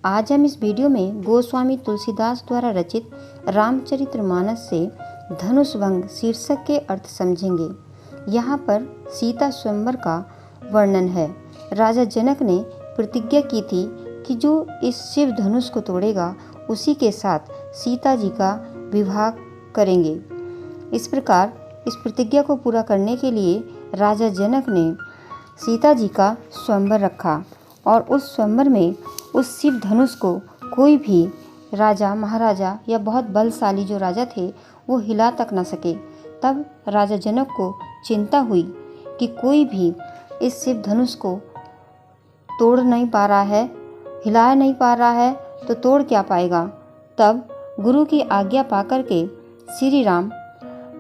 आज हम इस वीडियो में गोस्वामी तुलसीदास द्वारा रचित रामचरितमानस से धनुष भंग शीर्षक के अर्थ समझेंगे। यहाँ पर सीता स्वयंवर का वर्णन है। राजा जनक ने प्रतिज्ञा की थी कि जो इस शिव धनुष को तोड़ेगा उसी के साथ सीता जी का विवाह करेंगे। इस प्रकार इस प्रतिज्ञा को पूरा करने के लिए राजा जनक ने सीता जी का स्वयंवर रखा और उस स्वयंवर में उस शिव धनुष को कोई भी राजा महाराजा या बहुत बलशाली जो राजा थे वो हिला तक न सके। तब राजा जनक को चिंता हुई कि कोई भी इस शिव धनुष को तोड़ नहीं पा रहा है, हिला नहीं पा रहा है, तो तोड़ क्या पाएगा। तब गुरु की आज्ञा पाकर के श्री राम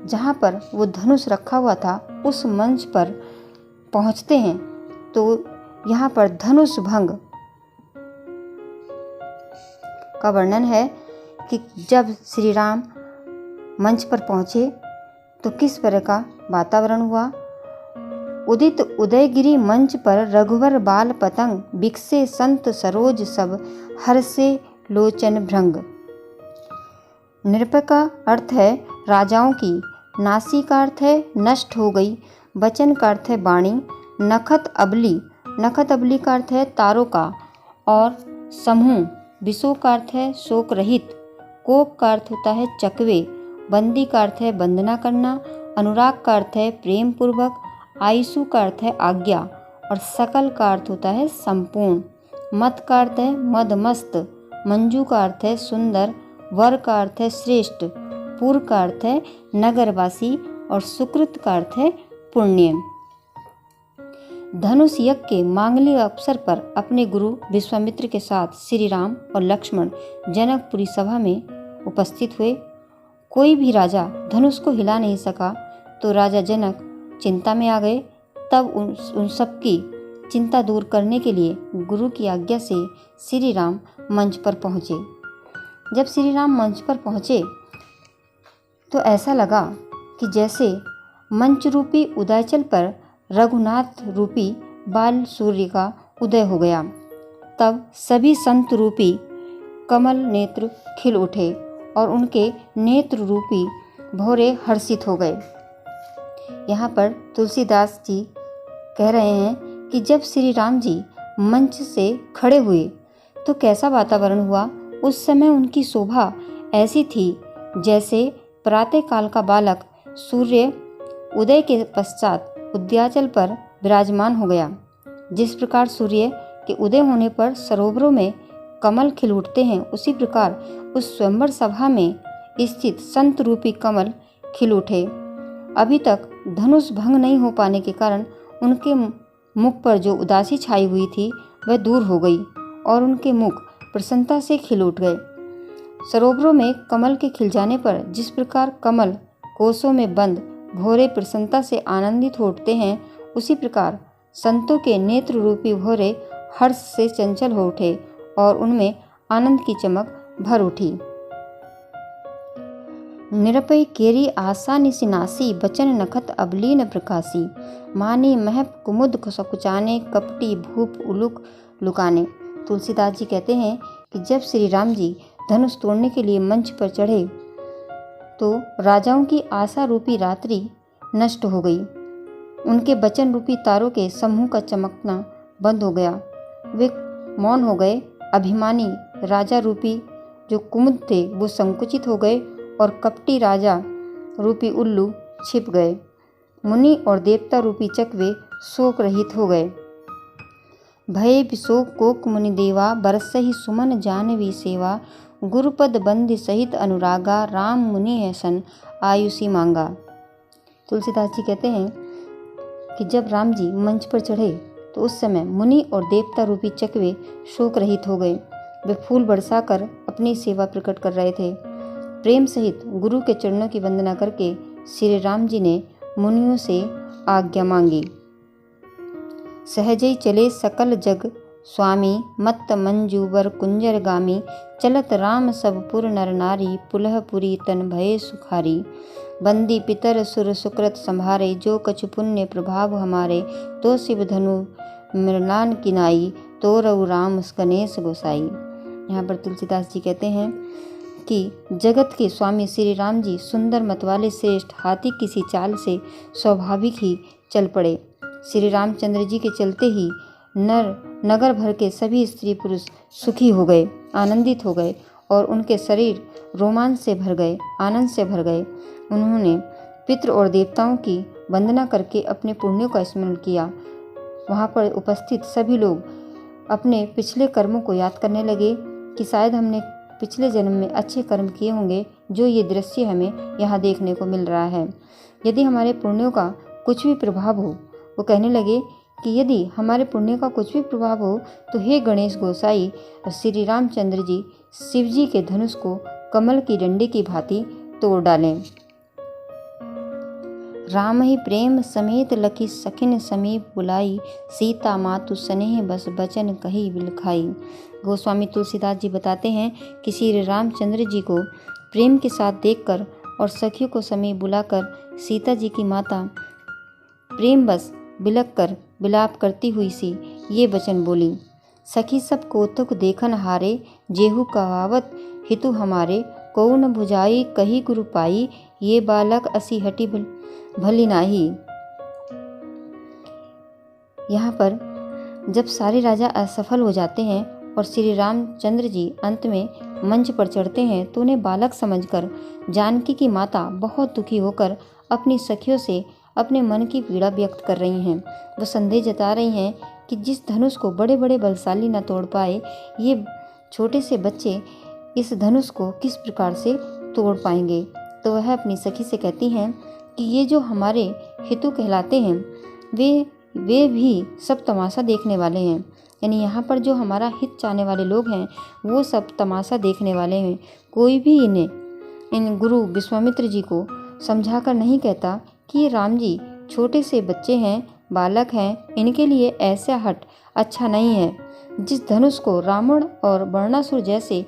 जहाँ पर वो धनुष रखा हुआ था उस मंच पर पहुँचते हैं। तो यहाँ पर धनुष भंग का वर्णन है कि जब श्री राम मंच पर पहुँचे तो किस तरह का वातावरण हुआ। उदित उदयगिरी मंच पर रघुवर बाल पतंग, बिकसे संत सरोज सब, हर्षे लोचन भृंग। नृप का अर्थ है राजाओं की, नासी का अर्थ है नष्ट हो गई, वचन का अर्थ है वाणी, नखत अबली का अर्थ है तारों का, और समूह विशोक का अर्थ है शोक रहित, कोप का अर्थ होता है चकवे, बंदी का अर्थ है बंदना करना, अनुराग का अर्थ है प्रेम पूर्वक, आयुषु का अर्थ है आज्ञा, और सकल का अर्थ होता है संपूर्ण, मत का अर्थ है मदमस्त, मंजू का अर्थ है सुंदर, वर का अर्थ है श्रेष्ठ, पुर का अर्थ है नगरवासी, और सुकृत का अर्थ है पुण्य। धनुष यज्ञ के मांगलिक अवसर पर अपने गुरु विश्वामित्र के साथ श्री राम और लक्ष्मण जनकपुरी सभा में उपस्थित हुए। कोई भी राजा धनुष को हिला नहीं सका तो राजा जनक चिंता में आ गए। तब उन सबकी चिंता दूर करने के लिए गुरु की आज्ञा से श्री राम मंच पर पहुँचे। जब श्री राम मंच पर पहुँचे तो ऐसा लगा कि जैसे मंच रूपी उदयचल पर रघुनाथ रूपी बाल सूर्य का उदय हो गया। तब सभी संत रूपी कमल नेत्र खिल उठे और उनके नेत्र रूपी भौरे हर्षित हो गए। यहाँ पर तुलसीदास जी कह रहे हैं कि जब श्री राम जी मंच से खड़े हुए तो कैसा वातावरण हुआ। उस समय उनकी शोभा ऐसी थी जैसे प्रातःकाल का बालक सूर्य उदय के पश्चात उदयाचल पर विराजमान हो गया। जिस प्रकार सूर्य के उदय होने पर सरोवरों में कमल खिल उठते हैं, उसी प्रकार उस स्वयंवर सभा में स्थित संत रूपी कमल खिल उठे। अभी तक धनुष भंग नहीं हो पाने के कारण उनके मुख पर जो उदासी छाई हुई थी वह दूर हो गई और उनके मुख प्रसन्नता से खिल उठ गए। सरोवरों में कमल के खिल जाने पर जिस प्रकार कमल कोसों में बंद भौरे प्रसन्नता से आनंदित हो उठते हैं, उसी प्रकार संतों के नेत्र रूपी भौरे हर्ष से चंचल हो उठे और उनमें आनंद की चमक भर उठी। निरपय केरी आशा निसिनासी, बचन नखत अबलीन प्रकाशी, मानी महप कुमुद सकुचाने, कपटी भूप उलुक लुकाने। तुलसीदास जी कहते हैं कि जब श्री राम जी धनुष तोड़ने के लिए मंच पर चढ़े तो राजाओं की आशा रूपी रात्रि नष्ट हो गई। उनके वचन रूपी तारों के समूह का चमकना बंद हो गया। वे मौन हो गए। अभिमानी राजा रूपी जो कुमुद थे वो संकुचित हो गए और कपटी राजा रूपी उल्लू छिप गए। मुनि और देवता रूपी चकवे शोक रहित हो गए। भय विशोक कोक मुनि देवा, बरसहि सुमन जानवी सेवा, गुरुपद बंदी सहित अनुरागा, राम मुनि है सन आयुषी मांगा। तुलसीदास जी कहते हैं कि जब राम जी मंच पर चढ़े तो उस समय मुनि और देवता रूपी चकवे शोक रहित हो गए। वे फूल बरसाकर अपनी सेवा प्रकट कर रहे थे। प्रेम सहित गुरु के चरणों की वंदना करके श्री राम जी ने मुनियों से आज्ञा मांगी। सहजई चले सकल जग स्वामी, मत्त मंजूबर कुंजर गामी, चलत राम सब पुर नर नारी, पुलह पुरी तन भये सुखारी, बंदी पितर सुर सुकृत संभारे, जो कछु पुण्य प्रभाव हमारे, तो शिव धनु मृणान किनाई, तो रघु राम गणेश गोसाई। यहाँ पर तुलसीदास जी कहते हैं कि जगत के स्वामी श्री राम जी सुंदर मत वाले श्रेष्ठ हाथी किसी चाल से स्वाभाविक ही चल पड़े। श्री रामचंद्र जी के चलते ही नगर भर के सभी स्त्री पुरुष सुखी हो गए, आनंदित हो गए और उनके शरीर रोमांच से भर गए, आनंद से भर गए। उन्होंने पितृ और देवताओं की वंदना करके अपने पुण्यों का स्मरण किया। वहाँ पर उपस्थित सभी लोग अपने पिछले कर्मों को याद करने लगे कि शायद हमने पिछले जन्म में अच्छे कर्म किए होंगे, जो ये दृश्य हमें यहाँ देखने को मिल रहा है। यदि हमारे पुण्यों का कुछ भी प्रभाव हो, वो कहने लगे कि यदि हमारे पुण्य का कुछ भी प्रभाव हो तो हे गणेश गोसाई, श्री रामचंद्र जी शिव जी के धनुष को कमल की डंडी की भांति तोड़ डालें। राम ही प्रेम समेत लखी सखिन समीप बुलाई, सीता मातु स्नेह बस बचन कही बिलखाई। गोस्वामी तुलसीदास जी बताते हैं कि श्री रामचंद्र जी को प्रेम के साथ देखकर और सखियों को समीप बुलाकर सीता जी की माता प्रेम बस बिलक कर विलाप करती हुई सी ये वचन बोली, सखी सब कौतुक देखन हारे, जेहू कहावत हितु हमारे, कौ न भुजाई कही गुरु पाई, ये बालक असी हटी भली नाही। यहाँ पर जब सारे राजा असफल हो जाते हैं और श्री रामचंद्र जी अंत में मंच पर चढ़ते हैं तो उन्हें बालक समझकर जानकी की माता बहुत दुखी होकर अपनी सखियों से अपने मन की पीड़ा व्यक्त कर रही हैं। वो संदेह जता रही हैं कि जिस धनुष को बड़े बड़े बलशाली न तोड़ पाए, ये छोटे से बच्चे इस धनुष को किस प्रकार से तोड़ पाएंगे। तो वह अपनी सखी से कहती हैं कि ये जो हमारे हितु कहलाते हैं वे भी सब तमाशा देखने वाले हैं। यानी यहाँ पर जो हमारा हित चाहने वाले लोग हैं वो सब तमाशा देखने वाले हैं। कोई भी इन गुरु विश्वामित्र जी को समझाकर नहीं कहता कि ये राम जी छोटे से बच्चे हैं, बालक हैं, इनके लिए ऐसा हट अच्छा नहीं है। जिस धनुष को रावण और बर्णासुर जैसे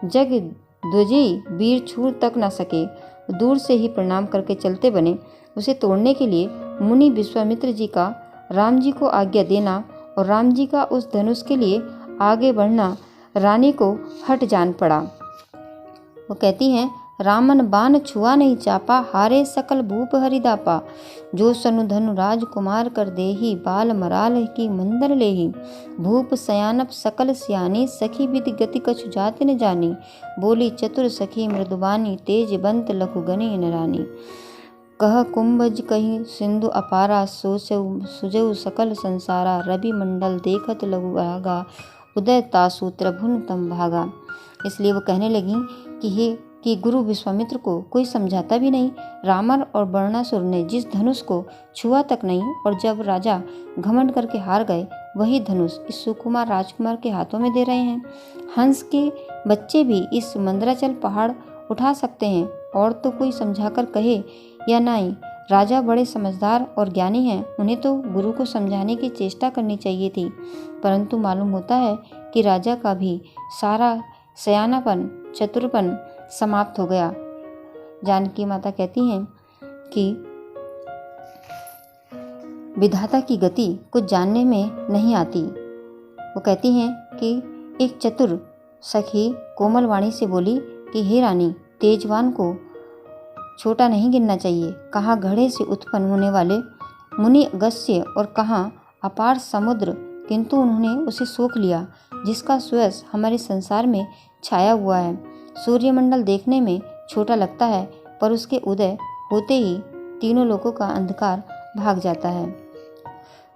जगद्विजयी वीर छू तक न सके, दूर से ही प्रणाम करके चलते बने, उसे तोड़ने के लिए मुनि विश्वामित्र जी का राम जी को आज्ञा देना और राम जी का उस धनुष के लिए आगे बढ़ना रानी को हट जान पड़ा। वो कहती हैं, रामन बाण छुआ नहीं चापा, हारे सकल भूप हरिदापा, जो सनु धनु राजकुमार कर देही, बाल मराल की मंदर लेही, भूप सयानप सकल सियानी, सखी विधि गति कछु जाति न जानी, बोली चतुर सखी मृदुबानी, तेज बंत लघु गणी नरानी, कह कुंभज कही सिंधु अपारा, सुजऊ सकल संसारा, रवि मंडल देखत लघु आगा, उदय तासु त्रिभुवन तम भागा। इसलिए वो कहने लगी कि गुरु विश्वामित्र को कोई समझाता भी नहीं। रावण और बर्णासुर ने जिस धनुष को छुआ तक नहीं और जब राजा घमंड करके हार गए, वही धनुष इस सुकुमार राजकुमार के हाथों में दे रहे हैं। हंस के बच्चे भी इस मंदराचल पहाड़ उठा सकते हैं और तो कोई समझाकर कहे या नहीं। राजा बड़े समझदार और ज्ञानी हैं, उन्हें तो गुरु को समझाने की चेष्टा करनी चाहिए थी, परंतु मालूम होता है कि राजा का भी सारा सयानापन चतुरपन समाप्त हो गया। जानकी माता कहती हैं कि विधाता की गति कुछ जानने में नहीं आती। वो कहती हैं कि एक चतुर सखी कोमल वाणी से बोली कि हे रानी, तेजवान को छोटा नहीं गिनना चाहिए। कहाँ घड़े से उत्पन्न होने वाले मुनि अगस्त्य और कहाँ अपार समुद्र, किंतु उन्होंने उसे सोख लिया जिसका सुयस हमारे संसार में छाया हुआ है। सूर्यमंडल देखने में छोटा लगता है, पर उसके उदय होते ही तीनों लोकों का अंधकार भाग जाता है।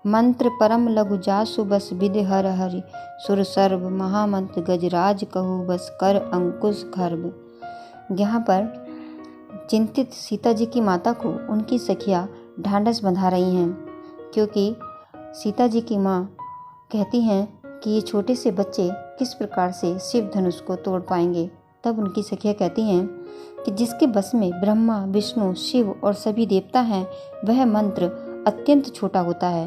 मंत्र परम लघु जासु बस विधि हर हरि, सुर सर्व महामंत्र गजराज कहू बस कर अंकुश खर्ब। यहाँ पर चिंतित सीता जी की माता को उनकी सखियाँ ढांढस बंधा रही हैं, क्योंकि सीता जी की माँ कहती हैं कि ये छोटे से बच्चे किस प्रकार से शिव धनुष को तोड़ पाएंगे। तब उनकी सखियाँ कहती हैं कि जिसके बस में ब्रह्मा विष्णु शिव और सभी देवता हैं, वह मंत्र अत्यंत छोटा होता है।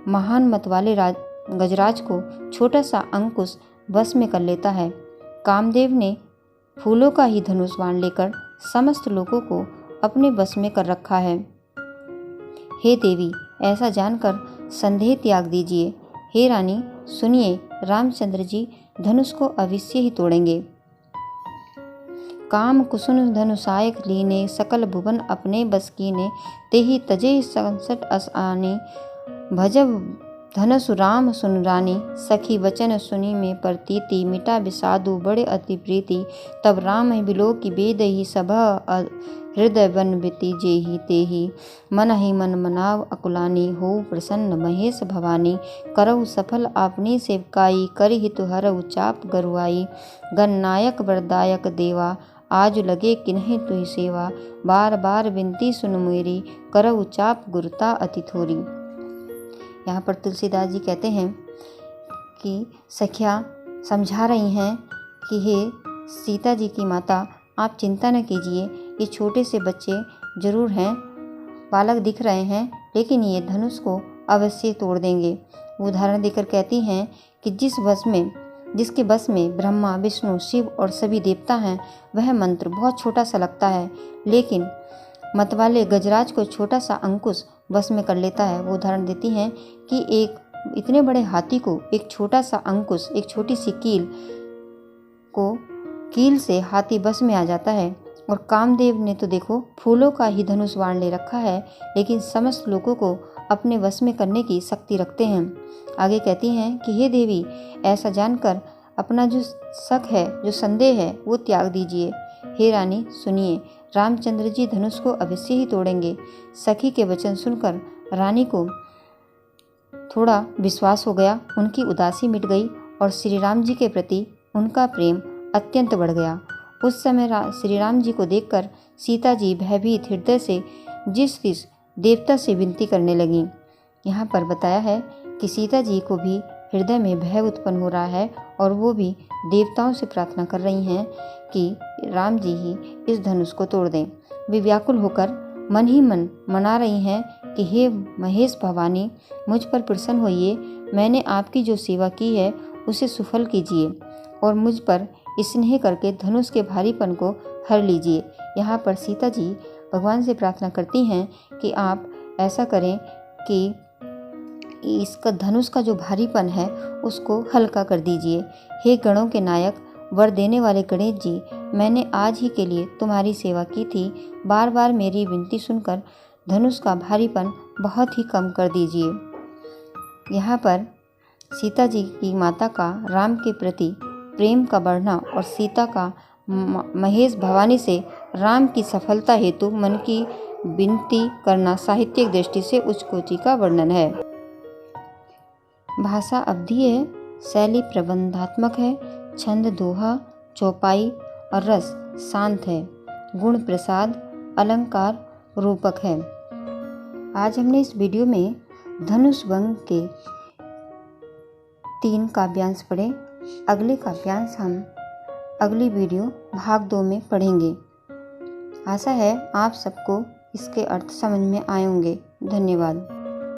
महान मत वाले गजराज को छोटा सा अंकुश बस में कर लेता है। कामदेव ने फूलों का ही धनुष बाण लेकर समस्त लोगों को अपने बस में कर रखा है। हे देवी, ऐसा जानकर संदेह त्याग दीजिए। हे रानी सुनिए, रामचंद्र जी धनुष को अवश्य ही तोड़ेंगे। काम कुसुन धनुषायक लीने, सकल भुवन अपने बस कीने, तेहि तजे संकट अस आने, भजब धनुष राम सुन रानी, सखी वचन सुनी में प्रतीति, मिटा विषादु बड़े अति प्रीति, तब राम बिलो की बेदहि सभा हृदय बन बिति जेहि तेहि, मन ही मन मनाव अकुलानी, हो प्रसन्न महेश भवानी, करऊ सफल आपनी सेवकाई, कर हितु हरऊ चाप गरुआई, गणनायक वरदायक देवा, आज लगे किन्हीं तुहि सेवा, बार बार विनती सुन मेरी, करऊ चाप गुरुता अति थोरी। यहाँ पर तुलसीदास जी कहते हैं कि सखियाँ समझा रही हैं कि हे सीता जी की माता, आप चिंता न कीजिए, ये छोटे से बच्चे जरूर हैं, बालक दिख रहे हैं, लेकिन ये धनुष को अवश्य तोड़ देंगे। उदाहरण देकर कहती हैं कि जिसके बस में ब्रह्मा, विष्णु, शिव और सभी देवता हैं, वह मंत्र बहुत छोटा सा लगता है, लेकिन मतवाले गजराज को छोटा सा अंकुश बस में कर लेता है। वो उदाहरण देती हैं कि एक इतने बड़े हाथी को एक छोटा सा अंकुश, एक छोटी सी कील से हाथी बस में आ जाता है। और कामदेव ने तो देखो फूलों का ही धनुष बाण ले रखा है, लेकिन समस्त लोगों को अपने वश में करने की शक्ति रखते हैं। आगे कहती हैं कि हे देवी, ऐसा जानकर अपना जो शक है, जो संदेह है, वो त्याग दीजिए। हे रानी सुनिए, रामचंद्र जी धनुष को अवश्य ही तोड़ेंगे। सखी के वचन सुनकर रानी को थोड़ा विश्वास हो गया, उनकी उदासी मिट गई और श्री राम जी के प्रति उनका प्रेम अत्यंत बढ़ गया। उस समय श्री राम जी को देखकर सीता जी भयभीत हृदय से जिस देवता से विनती करने लगीं। यहाँ पर बताया है कि सीता जी को भी हृदय में भय उत्पन्न हो रहा है और वो भी देवताओं से प्रार्थना कर रही हैं कि राम जी ही इस धनुष को तोड़ दें। वे व्याकुल होकर मन ही मन मना रही हैं कि हे महेश भवानी, मुझ पर प्रसन्न होइए, मैंने आपकी जो सेवा की है उसे सुफल कीजिए और मुझ पर स्नेह करके धनुष के भारीपन को हर लीजिए। यहाँ पर सीता जी भगवान से प्रार्थना करती हैं कि आप ऐसा करें कि इसका धनुष का जो भारीपन है उसको हल्का कर दीजिए। हे गणों के नायक, वर देने वाले गणेश जी, मैंने आज ही के लिए तुम्हारी सेवा की थी, बार बार मेरी विनती सुनकर धनुष का भारीपन बहुत ही कम कर दीजिए। यहाँ पर सीता जी की माता का राम के प्रति प्रेम का बढ़ना और सीता का महेश भवानी से राम की सफलता हेतु मन की विनती करना साहित्यिक दृष्टि से उच्च कोटि का वर्णन है। भाषा अवधि है, शैली प्रबंधात्मक है, छंद दोहा, चौपाई और रस शांत है, गुण प्रसाद, अलंकार रूपक है। आज हमने इस वीडियो में धनुष भंग के 3 काव्यांश पढ़े। अगले काव्यांश हम अगली वीडियो भाग 2 में पढ़ेंगे। आशा है आप सबको इसके अर्थ समझ में आए होंगे। धन्यवाद।